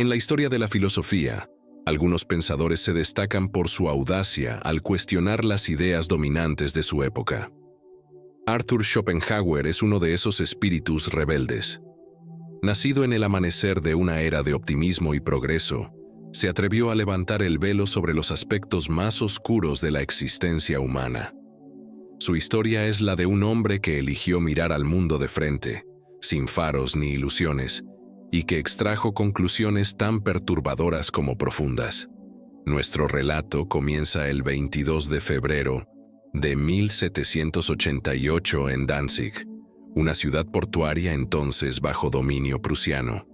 En la historia de la filosofía, algunos pensadores se destacan por su audacia al cuestionar las ideas dominantes de su época. Arthur Schopenhauer es uno de esos espíritus rebeldes. Nacido en el amanecer de una era de optimismo y progreso, se atrevió a levantar el velo sobre los aspectos más oscuros de la existencia humana. Su historia es la de un hombre que eligió mirar al mundo de frente, sin faros ni ilusiones, y que extrajo conclusiones tan perturbadoras como profundas. Nuestro relato comienza el 22 de febrero de 1788 en Danzig, una ciudad portuaria entonces bajo dominio prusiano.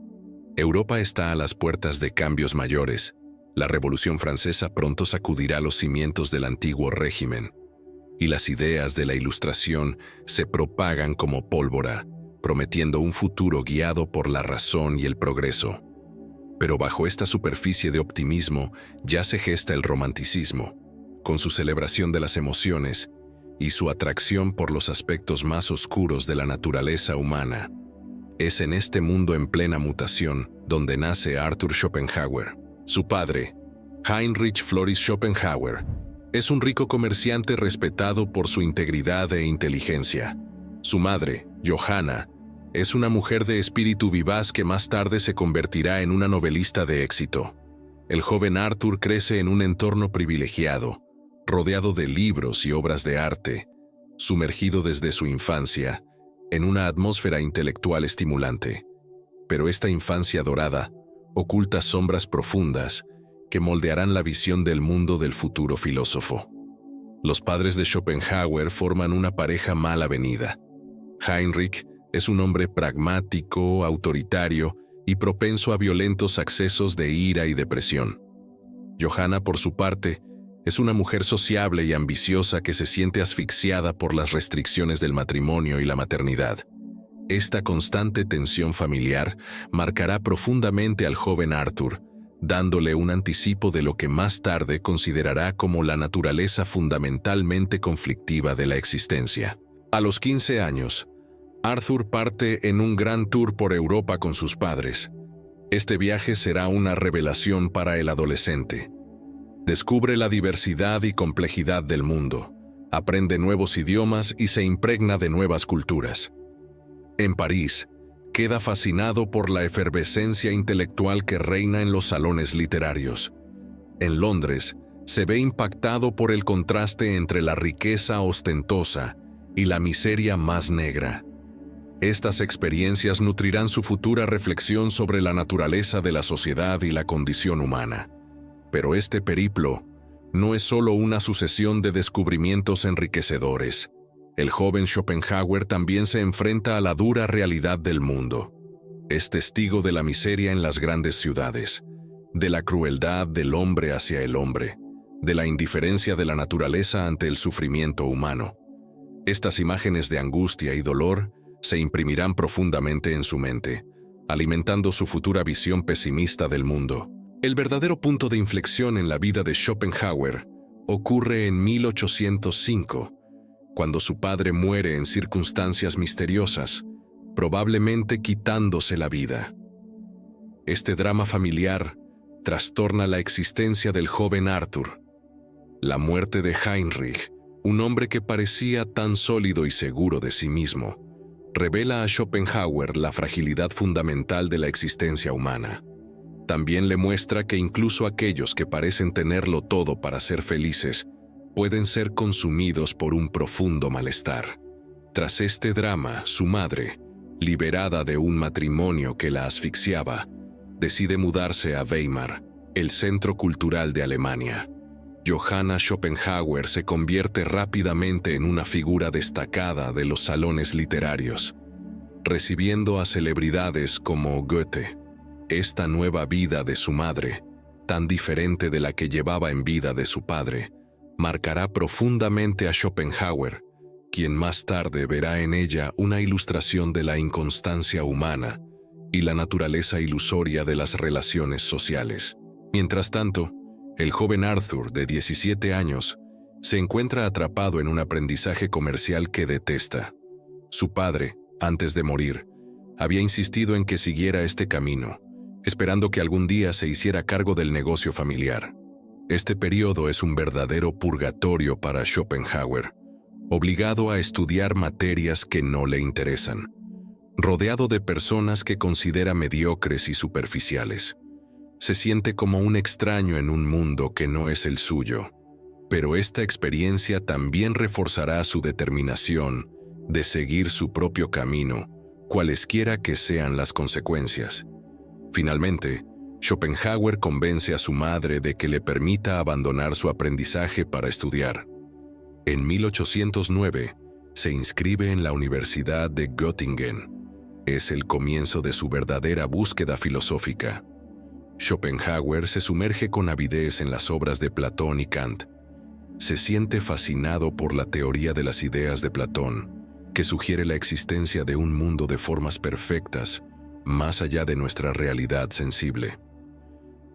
Europa está a las puertas de cambios mayores. La Revolución Francesa pronto sacudirá los cimientos del antiguo régimen, y las ideas de la Ilustración se propagan como pólvora, prometiendo un futuro guiado por la razón y el progreso. Pero bajo esta superficie de optimismo ya se gesta el romanticismo, con su celebración de las emociones y su atracción por los aspectos más oscuros de la naturaleza humana. Es en este mundo en plena mutación donde nace Arthur Schopenhauer. Su padre, Heinrich Floris Schopenhauer, es un rico comerciante respetado por su integridad e inteligencia. Su madre, Johanna, es una mujer de espíritu vivaz que más tarde se convertirá en una novelista de éxito. El joven Arthur crece en un entorno privilegiado, rodeado de libros y obras de arte, sumergido desde su infancia en una atmósfera intelectual estimulante. Pero esta infancia dorada oculta sombras profundas que moldearán la visión del mundo del futuro filósofo. Los padres de Schopenhauer forman una pareja mal avenida. Heinrich es un hombre pragmático, autoritario y propenso a violentos accesos de ira y depresión. Johanna, por su parte, es una mujer sociable y ambiciosa que se siente asfixiada por las restricciones del matrimonio y la maternidad. Esta constante tensión familiar marcará profundamente al joven Arthur, dándole un anticipo de lo que más tarde considerará como la naturaleza fundamentalmente conflictiva de la existencia. A los 15 años, Arthur parte en un gran tour por Europa con sus padres. Este viaje será una revelación para el adolescente. Descubre la diversidad y complejidad del mundo, aprende nuevos idiomas y se impregna de nuevas culturas. En París, queda fascinado por la efervescencia intelectual que reina en los salones literarios. En Londres, se ve impactado por el contraste entre la riqueza ostentosa y la miseria más negra. Estas experiencias nutrirán su futura reflexión sobre la naturaleza de la sociedad y la condición humana. Pero este periplo no es solo una sucesión de descubrimientos enriquecedores. El joven Schopenhauer también se enfrenta a la dura realidad del mundo. Es testigo de la miseria en las grandes ciudades, de la crueldad del hombre hacia el hombre, de la indiferencia de la naturaleza ante el sufrimiento humano. Estas imágenes de angustia y dolor se imprimirán profundamente en su mente, alimentando su futura visión pesimista del mundo. El verdadero punto de inflexión en la vida de Schopenhauer ocurre en 1805, cuando su padre muere en circunstancias misteriosas, probablemente quitándose la vida. Este drama familiar trastorna la existencia del joven Arthur. La muerte de Heinrich, un hombre que parecía tan sólido y seguro de sí mismo, revela a Schopenhauer la fragilidad fundamental de la existencia humana. También le muestra que incluso aquellos que parecen tenerlo todo para ser felices pueden ser consumidos por un profundo malestar. Tras este drama, su madre, liberada de un matrimonio que la asfixiaba, decide mudarse a Weimar, el centro cultural de Alemania. Johanna Schopenhauer se convierte rápidamente en una figura destacada de los salones literarios, recibiendo a celebridades como Goethe. Esta nueva vida de su madre, tan diferente de la que llevaba en vida de su padre, marcará profundamente a Schopenhauer, quien más tarde verá en ella una ilustración de la inconstancia humana y la naturaleza ilusoria de las relaciones sociales. Mientras tanto, el joven Arthur, de 17 años, se encuentra atrapado en un aprendizaje comercial que detesta. Su padre, antes de morir, había insistido en que siguiera este camino, esperando que algún día se hiciera cargo del negocio familiar. Este periodo es un verdadero purgatorio para Schopenhauer, obligado a estudiar materias que no le interesan, rodeado de personas que considera mediocres y superficiales. Se siente como un extraño en un mundo que no es el suyo, pero esta experiencia también reforzará su determinación de seguir su propio camino, cualesquiera que sean las consecuencias. Finalmente, Schopenhauer convence a su madre de que le permita abandonar su aprendizaje para estudiar. En 1809, se inscribe en la Universidad de Göttingen. Es el comienzo de su verdadera búsqueda filosófica. Schopenhauer se sumerge con avidez en las obras de Platón y Kant. Se siente fascinado por la teoría de las ideas de Platón, que sugiere la existencia de un mundo de formas perfectas, más allá de nuestra realidad sensible.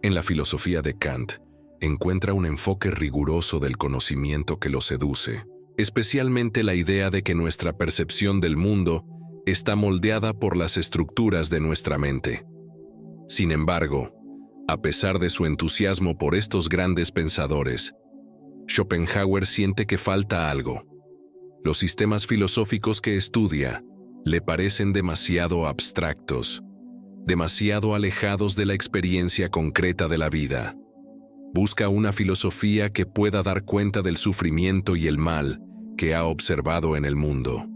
En la filosofía de Kant, encuentra un enfoque riguroso del conocimiento que lo seduce, especialmente la idea de que nuestra percepción del mundo está moldeada por las estructuras de nuestra mente. Sin embargo, a pesar de su entusiasmo por estos grandes pensadores, Schopenhauer siente que falta algo. Los sistemas filosóficos que estudia le parecen demasiado abstractos, demasiado alejados de la experiencia concreta de la vida. Busca una filosofía que pueda dar cuenta del sufrimiento y el mal que ha observado en el mundo.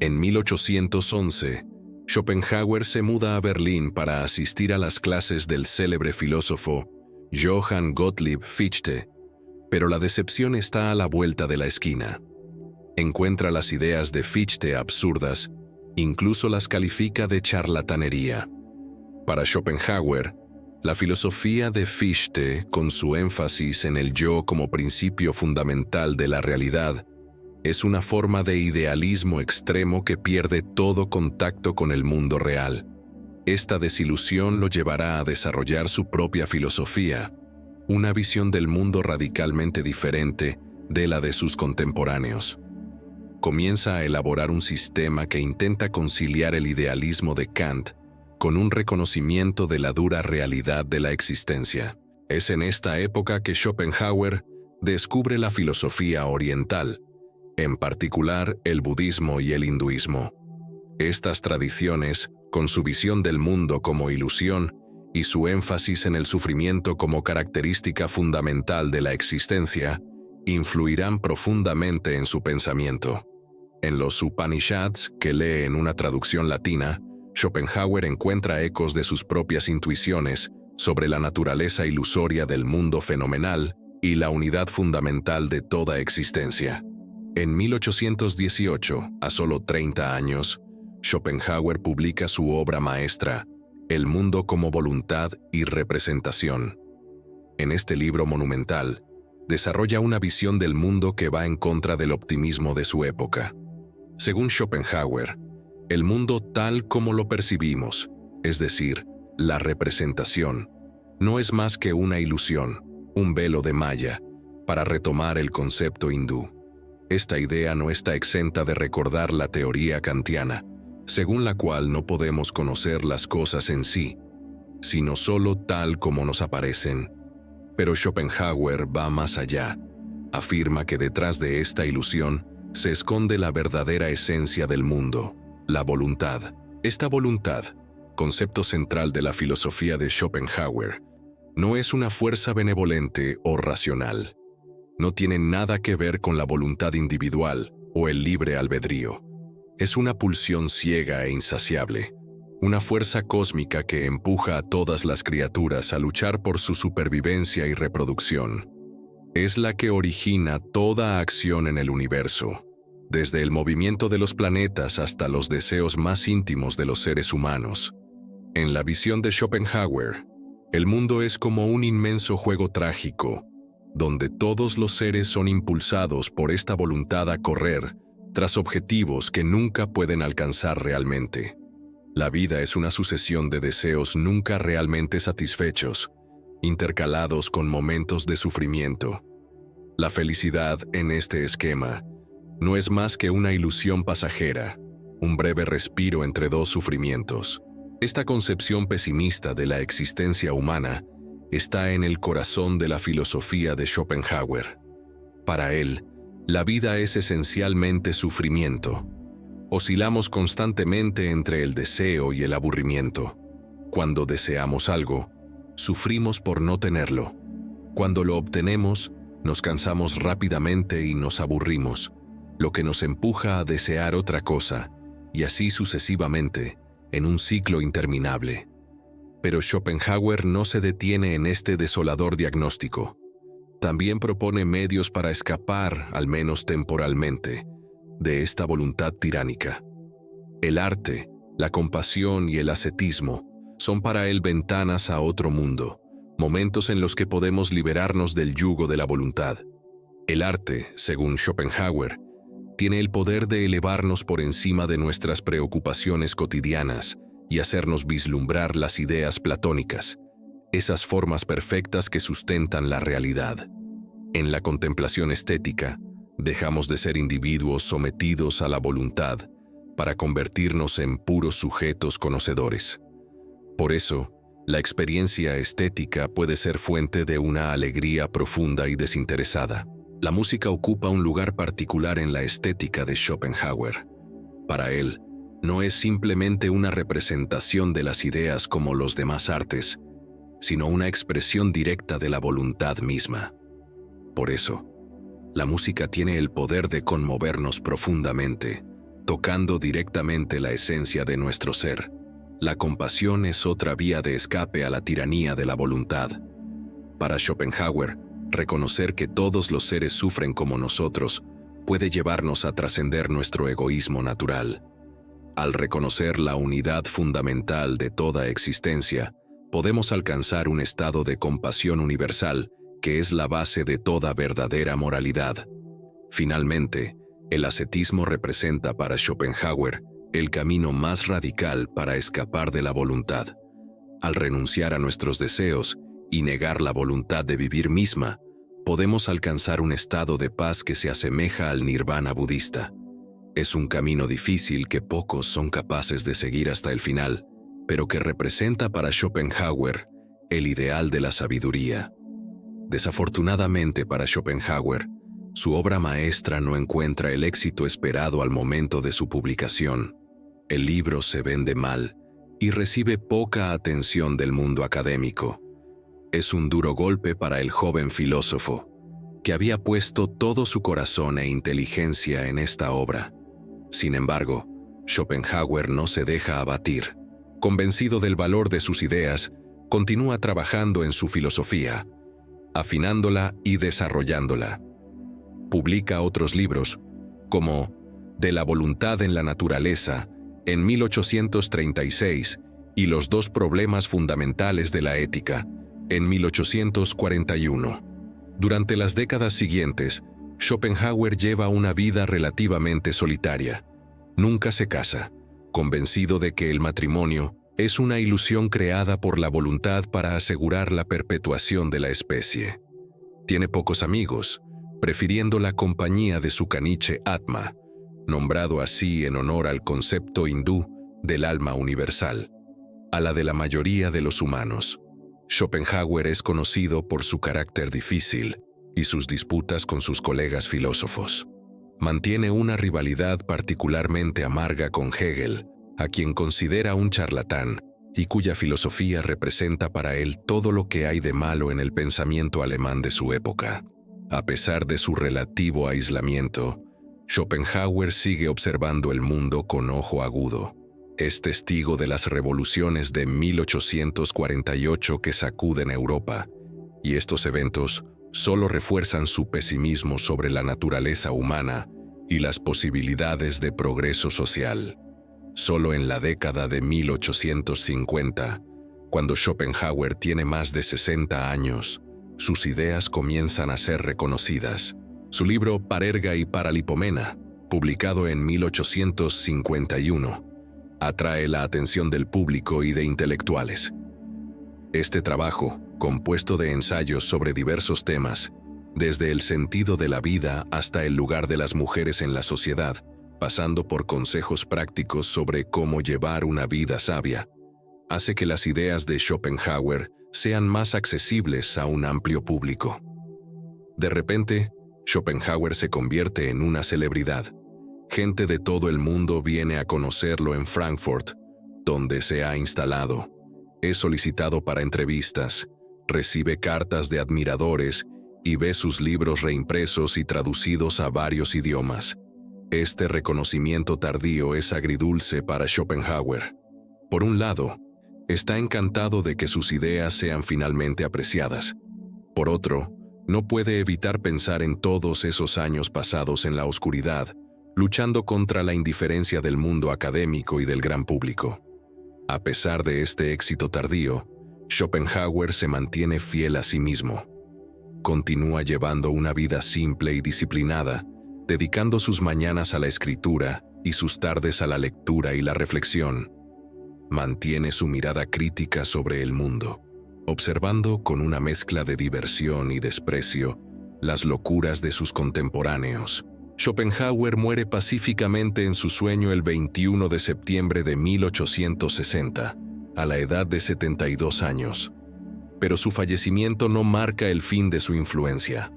En 1811, Schopenhauer se muda a Berlín para asistir a las clases del célebre filósofo Johann Gottlieb Fichte, pero la decepción está a la vuelta de la esquina. Encuentra las ideas de Fichte absurdas, incluso las califica de charlatanería. Para Schopenhauer, la filosofía de Fichte, con su énfasis en el yo como principio fundamental de la realidad, es una forma de idealismo extremo que pierde todo contacto con el mundo real. Esta desilusión lo llevará a desarrollar su propia filosofía, una visión del mundo radicalmente diferente de la de sus contemporáneos. Comienza a elaborar un sistema que intenta conciliar el idealismo de Kant con un reconocimiento de la dura realidad de la existencia. Es en esta época que Schopenhauer descubre la filosofía oriental, en particular el budismo y el hinduismo. Estas tradiciones, con su visión del mundo como ilusión y su énfasis en el sufrimiento como característica fundamental de la existencia, influirán profundamente en su pensamiento. En los Upanishads, que lee en una traducción latina, Schopenhauer encuentra ecos de sus propias intuiciones sobre la naturaleza ilusoria del mundo fenomenal y la unidad fundamental de toda existencia. En 1818, a solo 30 años, Schopenhauer publica su obra maestra, El mundo como voluntad y representación. En este libro monumental, desarrolla una visión del mundo que va en contra del optimismo de su época. Según Schopenhauer, el mundo tal como lo percibimos, es decir, la representación, no es más que una ilusión, un velo de malla, para retomar el concepto hindú. Esta idea no está exenta de recordar la teoría kantiana, según la cual no podemos conocer las cosas en sí, sino solo tal como nos aparecen. Pero Schopenhauer va más allá. Afirma que detrás de esta ilusión se esconde la verdadera esencia del mundo, la voluntad. Esta voluntad, concepto central de la filosofía de Schopenhauer, no es una fuerza benevolente o racional. No tiene nada que ver con la voluntad individual o el libre albedrío. Es una pulsión ciega e insaciable, una fuerza cósmica que empuja a todas las criaturas a luchar por su supervivencia y reproducción. Es la que origina toda acción en el universo, desde el movimiento de los planetas hasta los deseos más íntimos de los seres humanos. En la visión de Schopenhauer, el mundo es como un inmenso juego trágico, donde todos los seres son impulsados por esta voluntad a correr tras objetivos que nunca pueden alcanzar realmente. La vida es una sucesión de deseos nunca realmente satisfechos, intercalados con momentos de sufrimiento. La felicidad en este esquema no es más que una ilusión pasajera, un breve respiro entre dos sufrimientos. Esta concepción pesimista de la existencia humana está en el corazón de la filosofía de Schopenhauer. Para él, la vida es esencialmente sufrimiento. Oscilamos constantemente entre el deseo y el aburrimiento. Cuando deseamos algo, sufrimos por no tenerlo. Cuando lo obtenemos, nos cansamos rápidamente y nos aburrimos, lo que nos empuja a desear otra cosa, y así sucesivamente, en un ciclo interminable. Pero Schopenhauer no se detiene en este desolador diagnóstico. También propone medios para escapar, al menos temporalmente, de esta voluntad tiránica. El arte, la compasión y el ascetismo son para él ventanas a otro mundo, momentos en los que podemos liberarnos del yugo de la voluntad. El arte, según Schopenhauer, tiene el poder de elevarnos por encima de nuestras preocupaciones cotidianas y hacernos vislumbrar las ideas platónicas, esas formas perfectas que sustentan la realidad. En la contemplación estética, dejamos de ser individuos sometidos a la voluntad para convertirnos en puros sujetos conocedores. Por eso, la experiencia estética puede ser fuente de una alegría profunda y desinteresada. La música ocupa un lugar particular en la estética de Schopenhauer. Para él, no es simplemente una representación de las ideas como los demás artes, sino una expresión directa de la voluntad misma. Por eso, la música tiene el poder de conmovernos profundamente, tocando directamente la esencia de nuestro ser. La compasión es otra vía de escape a la tiranía de la voluntad. Para Schopenhauer, reconocer que todos los seres sufren como nosotros puede llevarnos a trascender nuestro egoísmo natural. Al reconocer la unidad fundamental de toda existencia, podemos alcanzar un estado de compasión universal que es la base de toda verdadera moralidad. Finalmente, el ascetismo representa para Schopenhauer el camino más radical para escapar de la voluntad. Al renunciar a nuestros deseos y negar la voluntad de vivir misma, podemos alcanzar un estado de paz que se asemeja al nirvana budista. Es un camino difícil que pocos son capaces de seguir hasta el final, pero que representa para Schopenhauer el ideal de la sabiduría. Desafortunadamente para Schopenhauer, su obra maestra no encuentra el éxito esperado al momento de su publicación. El libro se vende mal y recibe poca atención del mundo académico. Es un duro golpe para el joven filósofo, que había puesto todo su corazón e inteligencia en esta obra. Sin embargo, Schopenhauer no se deja abatir. Convencido del valor de sus ideas, continúa trabajando en su filosofía, afinándola y desarrollándola. Publica otros libros, como De la voluntad en la naturaleza, en 1836, y Los dos problemas fundamentales de la ética, en 1841. Durante las décadas siguientes, Schopenhauer lleva una vida relativamente solitaria. Nunca se casa, convencido de que el matrimonio es una ilusión creada por la voluntad para asegurar la perpetuación de la especie. Tiene pocos amigos, prefiriendo la compañía de su caniche Atma, nombrado así en honor al concepto hindú del alma universal, a la de la mayoría de los humanos. Schopenhauer es conocido por su carácter difícil y sus disputas con sus colegas filósofos. Mantiene una rivalidad particularmente amarga con Hegel, a quien considera un charlatán y cuya filosofía representa para él todo lo que hay de malo en el pensamiento alemán de su época. A pesar de su relativo aislamiento, Schopenhauer sigue observando el mundo con ojo agudo. Es testigo de las revoluciones de 1848 que sacuden Europa, y estos eventos solo refuerzan su pesimismo sobre la naturaleza humana y las posibilidades de progreso social. Solo en la década de 1850, cuando Schopenhauer tiene más de 60 años, sus ideas comienzan a ser reconocidas. Su libro Parerga y Paralipomena, publicado en 1851, atrae la atención del público y de intelectuales. Este trabajo, compuesto de ensayos sobre diversos temas, desde el sentido de la vida hasta el lugar de las mujeres en la sociedad, pasando por consejos prácticos sobre cómo llevar una vida sabia, hace que las ideas de Schopenhauer sean más accesibles a un amplio público. De repente, Schopenhauer se convierte en una celebridad. Gente de todo el mundo viene a conocerlo en Frankfurt, donde se ha instalado. Es solicitado para entrevistas, recibe cartas de admiradores y ve sus libros reimpresos y traducidos a varios idiomas. Este reconocimiento tardío es agridulce para Schopenhauer. Por un lado, está encantado de que sus ideas sean finalmente apreciadas. Por otro, no puede evitar pensar en todos esos años pasados en la oscuridad, luchando contra la indiferencia del mundo académico y del gran público. A pesar de este éxito tardío, Schopenhauer se mantiene fiel a sí mismo. Continúa llevando una vida simple y disciplinada, dedicando sus mañanas a la escritura y sus tardes a la lectura y la reflexión. Mantiene su mirada crítica sobre el mundo, observando con una mezcla de diversión y desprecio las locuras de sus contemporáneos. Schopenhauer muere pacíficamente en su sueño el 21 de septiembre de 1860, a la edad de 72 años. Pero su fallecimiento no marca el fin de su influencia.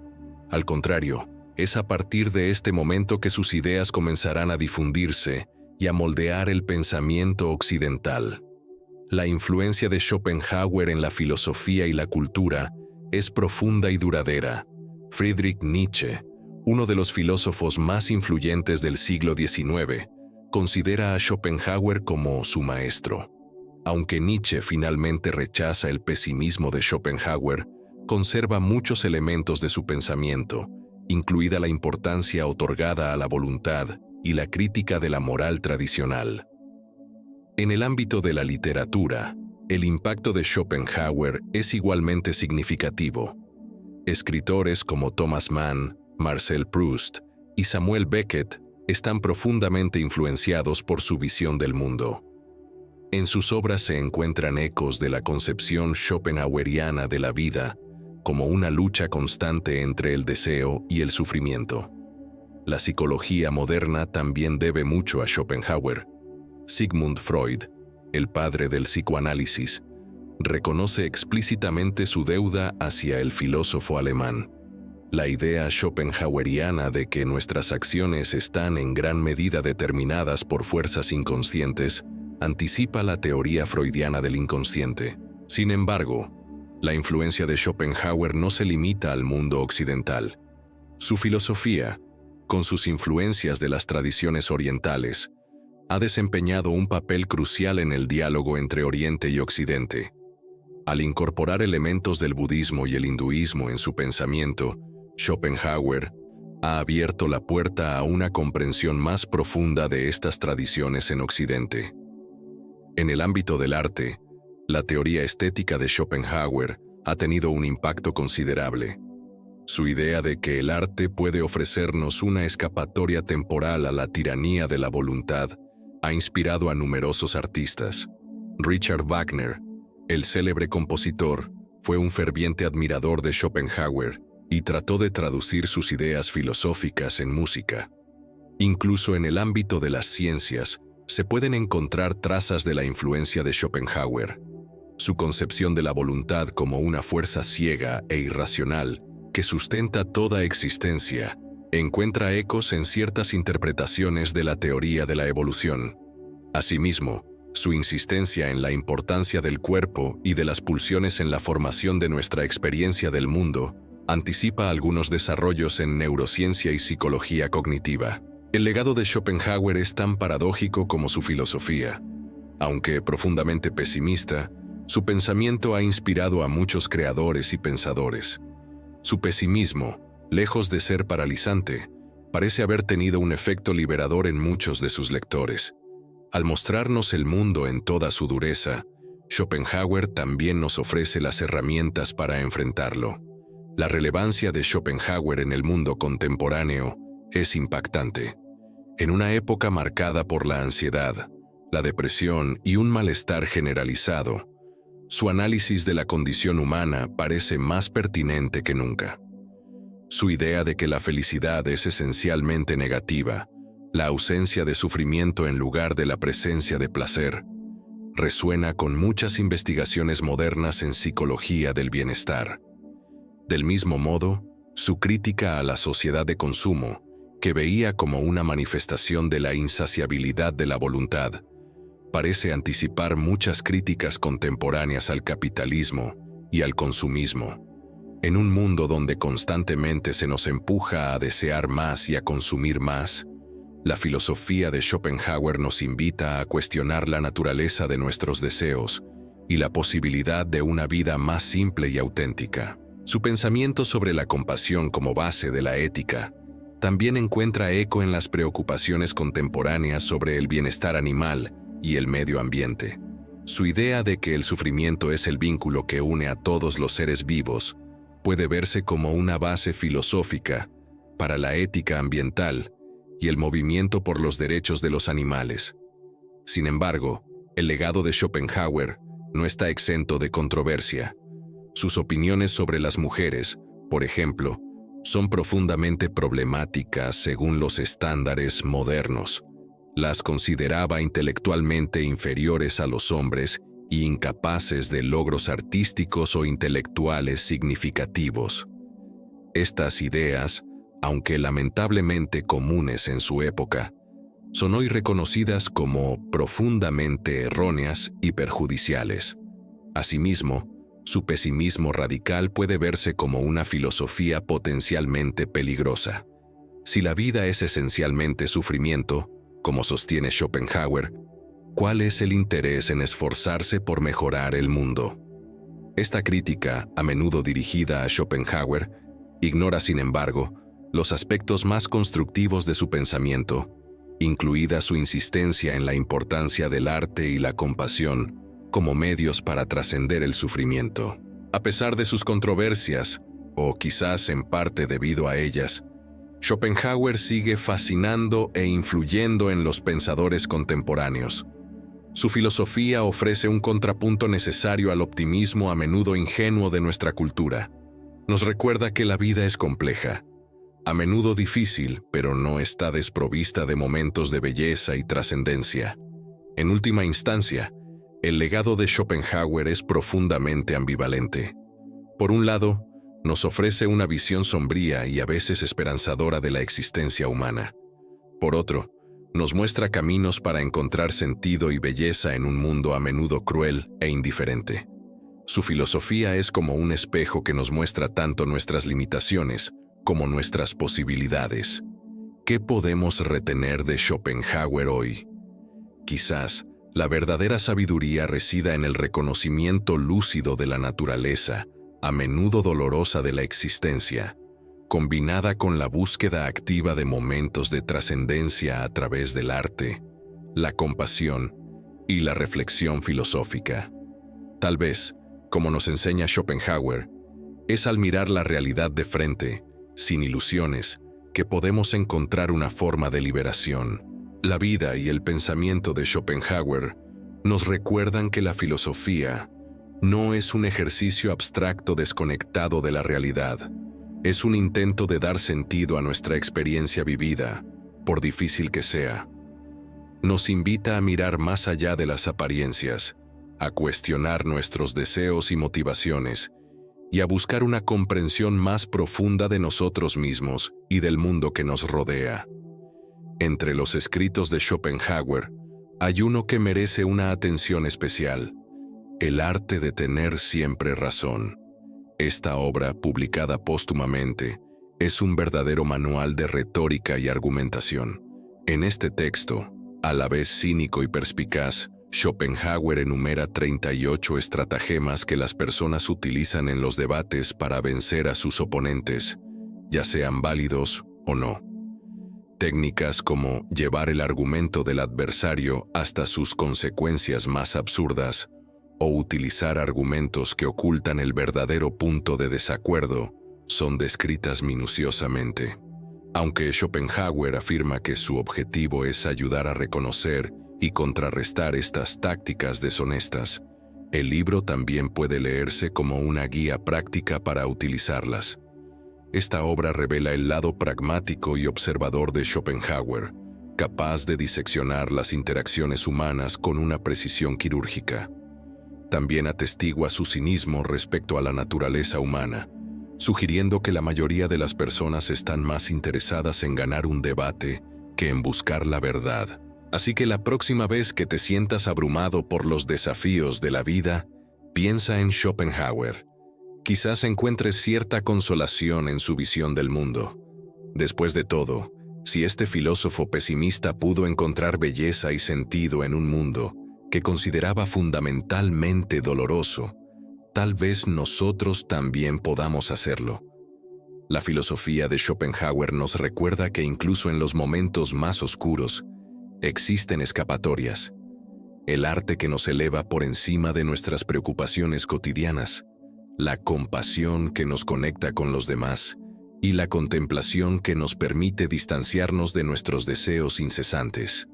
Al contrario, es a partir de este momento que sus ideas comenzarán a difundirse y a moldear el pensamiento occidental. La influencia de Schopenhauer en la filosofía y la cultura es profunda y duradera. Friedrich Nietzsche, uno de los filósofos más influyentes del siglo XIX, considera a Schopenhauer como su maestro. Aunque Nietzsche finalmente rechaza el pesimismo de Schopenhauer, conserva muchos elementos de su pensamiento, incluida la importancia otorgada a la voluntad y la crítica de la moral tradicional. En el ámbito de la literatura, el impacto de Schopenhauer es igualmente significativo. Escritores como Thomas Mann, Marcel Proust y Samuel Beckett están profundamente influenciados por su visión del mundo. En sus obras se encuentran ecos de la concepción schopenhaueriana de la vida como una lucha constante entre el deseo y el sufrimiento. La psicología moderna también debe mucho a Schopenhauer. Sigmund Freud, el padre del psicoanálisis, reconoce explícitamente su deuda hacia el filósofo alemán. La idea schopenhaueriana de que nuestras acciones están en gran medida determinadas por fuerzas inconscientes anticipa la teoría freudiana del inconsciente. Sin embargo, la influencia de Schopenhauer no se limita al mundo occidental. Su filosofía, con sus influencias de las tradiciones orientales, ha desempeñado un papel crucial en el diálogo entre Oriente y Occidente. Al incorporar elementos del budismo y el hinduismo en su pensamiento, Schopenhauer ha abierto la puerta a una comprensión más profunda de estas tradiciones en Occidente. En el ámbito del arte, la teoría estética de Schopenhauer ha tenido un impacto considerable. Su idea de que el arte puede ofrecernos una escapatoria temporal a la tiranía de la voluntad ha inspirado a numerosos artistas. Richard Wagner, el célebre compositor, fue un ferviente admirador de Schopenhauer y trató de traducir sus ideas filosóficas en música. Incluso en el ámbito de las ciencias, se pueden encontrar trazas de la influencia de Schopenhauer. Su concepción de la voluntad como una fuerza ciega e irracional que sustenta toda existencia encuentra ecos en ciertas interpretaciones de la teoría de la evolución. Asimismo, su insistencia en la importancia del cuerpo y de las pulsiones en la formación de nuestra experiencia del mundo anticipa algunos desarrollos en neurociencia y psicología cognitiva. El legado de Schopenhauer es tan paradójico como su filosofía. Aunque profundamente pesimista, su pensamiento ha inspirado a muchos creadores y pensadores. Su pesimismo, lejos de ser paralizante, parece haber tenido un efecto liberador en muchos de sus lectores. Al mostrarnos el mundo en toda su dureza, Schopenhauer también nos ofrece las herramientas para enfrentarlo. La relevancia de Schopenhauer en el mundo contemporáneo es impactante. En una época marcada por la ansiedad, la depresión y un malestar generalizado, su análisis de la condición humana parece más pertinente que nunca. Su idea de que la felicidad es esencialmente negativa, la ausencia de sufrimiento en lugar de la presencia de placer, resuena con muchas investigaciones modernas en psicología del bienestar. Del mismo modo, su crítica a la sociedad de consumo, que veía como una manifestación de la insaciabilidad de la voluntad, parece anticipar muchas críticas contemporáneas al capitalismo y al consumismo. En un mundo donde constantemente se nos empuja a desear más y a consumir más, la filosofía de Schopenhauer nos invita a cuestionar la naturaleza de nuestros deseos y la posibilidad de una vida más simple y auténtica. Su pensamiento sobre la compasión como base de la ética también encuentra eco en las preocupaciones contemporáneas sobre el bienestar animal y el medio ambiente. Su idea de que el sufrimiento es el vínculo que une a todos los seres vivos puede verse como una base filosófica para la ética ambiental y el movimiento por los derechos de los animales. Sin embargo, el legado de Schopenhauer no está exento de controversia. Sus opiniones sobre las mujeres, por ejemplo, son profundamente problemáticas según los estándares modernos. Las consideraba intelectualmente inferiores a los hombres y incapaces de logros artísticos o intelectuales significativos. Estas ideas, aunque lamentablemente comunes en su época, son hoy reconocidas como profundamente erróneas y perjudiciales. Asimismo, su pesimismo radical puede verse como una filosofía potencialmente peligrosa. Si la vida es esencialmente sufrimiento, como sostiene Schopenhauer, ¿cuál es el interés en esforzarse por mejorar el mundo? Esta crítica, a menudo dirigida a Schopenhauer, ignora, sin embargo, los aspectos más constructivos de su pensamiento, incluida su insistencia en la importancia del arte y la compasión como medios para trascender el sufrimiento. A pesar de sus controversias, o quizás en parte debido a ellas, Schopenhauer sigue fascinando e influyendo en los pensadores contemporáneos. Su filosofía ofrece un contrapunto necesario al optimismo a menudo ingenuo de nuestra cultura. Nos recuerda que la vida es compleja, a menudo difícil, pero no está desprovista de momentos de belleza y trascendencia. En última instancia, el legado de Schopenhauer es profundamente ambivalente. Por un lado, nos ofrece una visión sombría y a veces esperanzadora de la existencia humana. Por otro, nos muestra caminos para encontrar sentido y belleza en un mundo a menudo cruel e indiferente. Su filosofía es como un espejo que nos muestra tanto nuestras limitaciones como nuestras posibilidades. ¿Qué podemos retener de Schopenhauer hoy? Quizás la verdadera sabiduría resida en el reconocimiento lúcido de la naturaleza, a menudo dolorosa de la existencia, combinada con la búsqueda activa de momentos de trascendencia a través del arte, la compasión y la reflexión filosófica. Tal vez, como nos enseña Schopenhauer, es al mirar la realidad de frente, sin ilusiones, que podemos encontrar una forma de liberación. La vida y el pensamiento de Schopenhauer nos recuerdan que la filosofía no es un ejercicio abstracto desconectado de la realidad. Es un intento de dar sentido a nuestra experiencia vivida, por difícil que sea. Nos invita a mirar más allá de las apariencias, a cuestionar nuestros deseos y motivaciones, y a buscar una comprensión más profunda de nosotros mismos y del mundo que nos rodea. Entre los escritos de Schopenhauer, hay uno que merece una atención especial: El arte de tener siempre razón. Esta obra, publicada póstumamente, es un verdadero manual de retórica y argumentación. En este texto, a la vez cínico y perspicaz, Schopenhauer enumera 38 estratagemas que las personas utilizan en los debates para vencer a sus oponentes, ya sean válidos o no. Técnicas como llevar el argumento del adversario hasta sus consecuencias más absurdas, o utilizar argumentos que ocultan el verdadero punto de desacuerdo, son descritas minuciosamente. Aunque Schopenhauer afirma que su objetivo es ayudar a reconocer y contrarrestar estas tácticas deshonestas, el libro también puede leerse como una guía práctica para utilizarlas. Esta obra revela el lado pragmático y observador de Schopenhauer, capaz de diseccionar las interacciones humanas con una precisión quirúrgica. También atestigua su cinismo respecto a la naturaleza humana, sugiriendo que la mayoría de las personas están más interesadas en ganar un debate que en buscar la verdad. Así que la próxima vez que te sientas abrumado por los desafíos de la vida, piensa en Schopenhauer. Quizás encuentres cierta consolación en su visión del mundo. Después de todo, si este filósofo pesimista pudo encontrar belleza y sentido en un mundo que consideraba fundamentalmente doloroso, tal vez nosotros también podamos hacerlo. La filosofía de Schopenhauer nos recuerda que incluso en los momentos más oscuros, existen escapatorias. El arte que nos eleva por encima de nuestras preocupaciones cotidianas, la compasión que nos conecta con los demás y la contemplación que nos permite distanciarnos de nuestros deseos incesantes.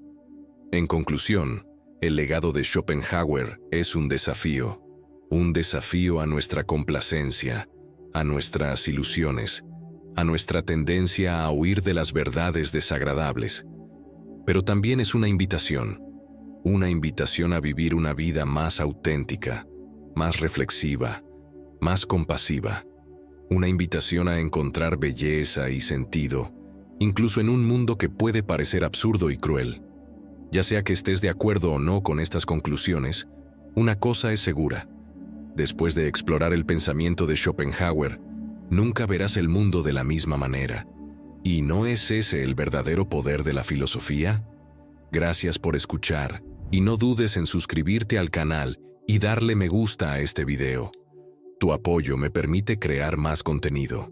En conclusión, el legado de Schopenhauer es un desafío a nuestra complacencia, a nuestras ilusiones, a nuestra tendencia a huir de las verdades desagradables. Pero también es una invitación a vivir una vida más auténtica, más reflexiva, más compasiva. Una invitación a encontrar belleza y sentido, incluso en un mundo que puede parecer absurdo y cruel. Ya sea que estés de acuerdo o no con estas conclusiones, una cosa es segura. Después de explorar el pensamiento de Schopenhauer, nunca verás el mundo de la misma manera. ¿Y no es ese el verdadero poder de la filosofía? Gracias por escuchar, y no dudes en suscribirte al canal y darle me gusta a este video. Tu apoyo me permite crear más contenido.